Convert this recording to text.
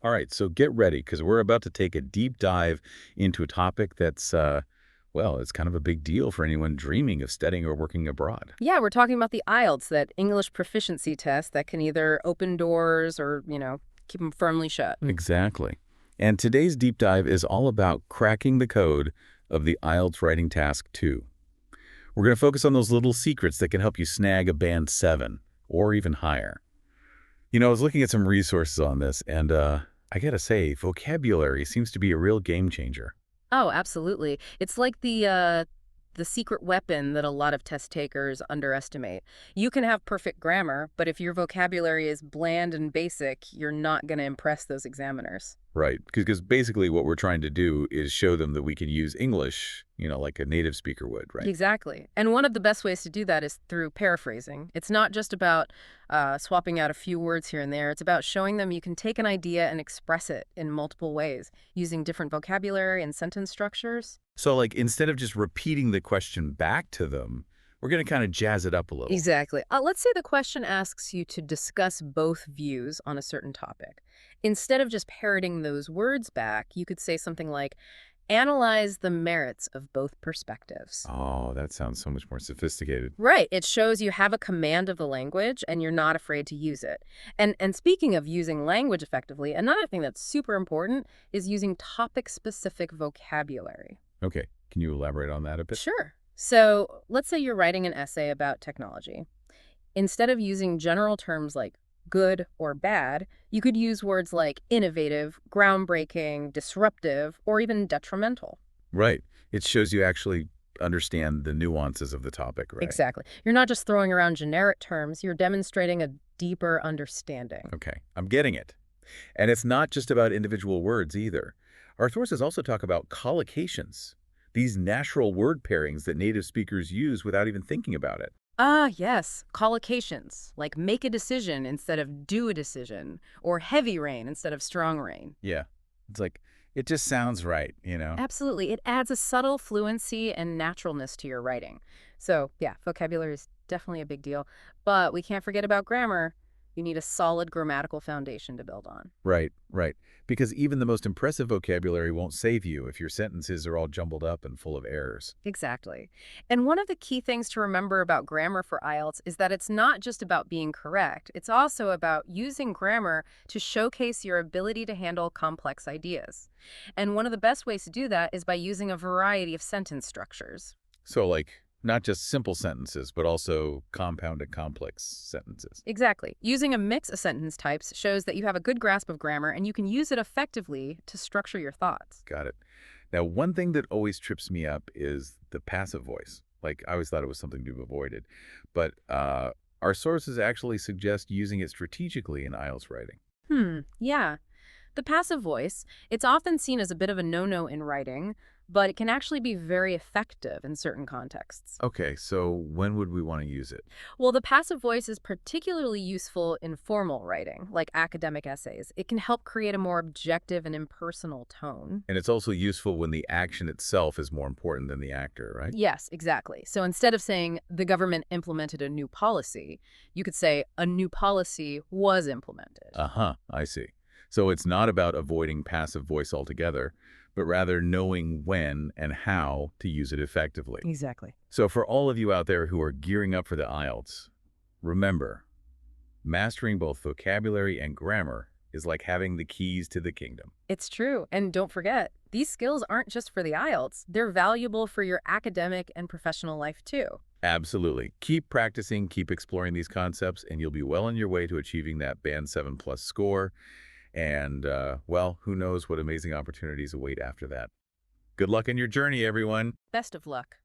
All right, so get ready because we're about to take a deep dive into a topic that's, well, it's kind of a big deal for anyone dreaming of studying or working abroad. Yeah, we're talking about the IELTS, that English proficiency test that can either open doors or, keep them firmly shut. Exactly. And today's deep dive is all about cracking the code of the IELTS Writing Task 2. We're going to focus on those little secrets that can help you snag a band 7 or even higher. I was looking at some resources on this, and I gotta say, vocabulary seems to be a real game changer. Oh, absolutely. It's like the secret weapon that a lot of test takers underestimate. You can have perfect grammar, but if your vocabulary is bland and basic, you're not going to impress those examiners. Right, because basically what we're trying to do is show them that we can use English, like a native speaker would, right? Exactly. And one of the best ways to do that is through paraphrasing. It's not just about swapping out a few words here and there. It's about showing them you can take an idea and express it in multiple ways using different vocabulary and sentence structures. So, like, instead of just repeating the question back to them, we're going to kind of jazz it up a little. Exactly. Let's say the question asks you to discuss both views on a certain topic. Instead of just parroting those words back, you could say something like, analyze the merits of both perspectives. Oh, that sounds so much more sophisticated. Right. It shows you have a command of the language and you're not afraid to use it. And speaking of using language effectively, another thing that's super important is using topic-specific vocabulary. Okay, can you elaborate on that a bit? Sure. So let's say you're writing an essay about technology. Instead of using general terms like good or bad, you could use words like innovative, groundbreaking, disruptive, or even detrimental. Right. It shows you actually understand the nuances of the topic, right? Exactly. You're not just throwing around generic terms, you're demonstrating a deeper understanding. Okay, I'm getting it. And it's not just about individual words either. Our sources also talk about collocations, these natural word pairings that native speakers use without even thinking about it. Ah, yes. Collocations, like make a decision instead of do a decision, or heavy rain instead of strong rain. Yeah, it's like, it just sounds right? Absolutely. It adds a subtle fluency and naturalness to your writing. So, yeah, vocabulary is definitely a big deal. But we can't forget about grammar. You need a solid grammatical foundation to build on. Right, right. Because even the most impressive vocabulary won't save you if your sentences are all jumbled up and full of errors. Exactly. And one of the key things to remember about grammar for IELTS is that it's not just about being correct. It's also about using grammar to showcase your ability to handle complex ideas. And one of the best ways to do that is by using a variety of sentence structures. So, like, not just simple sentences, but also compounded complex sentences. Exactly. Using a mix of sentence types shows that you have a good grasp of grammar and you can use it effectively to structure your thoughts. Got it. Now, one thing that always trips me up is the passive voice. Like, I always thought it was something to be avoided. But our sources actually suggest using it strategically in IELTS writing. Yeah. The passive voice, it's often seen as a bit of a no-no in writing, but it can actually be very effective in certain contexts. Okay, so when would we want to use it? Well, the passive voice is particularly useful in formal writing, like academic essays. It can help create a more objective and impersonal tone. And it's also useful when the action itself is more important than the actor, right? Yes, exactly. So instead of saying the government implemented a new policy, you could say a new policy was implemented. Uh-huh, I see. So it's not about avoiding passive voice altogether, but rather knowing when and how to use it effectively. Exactly. So for all of you out there who are gearing up for the IELTS, remember, mastering both vocabulary and grammar is like having the keys to the kingdom. It's true. And don't forget, these skills aren't just for the IELTS. They're valuable for your academic and professional life too. Absolutely. Keep practicing, keep exploring these concepts, and you'll be well on your way to achieving that Band 7 plus score. And, well, who knows what amazing opportunities await after that. Good luck in your journey, everyone. Best of luck.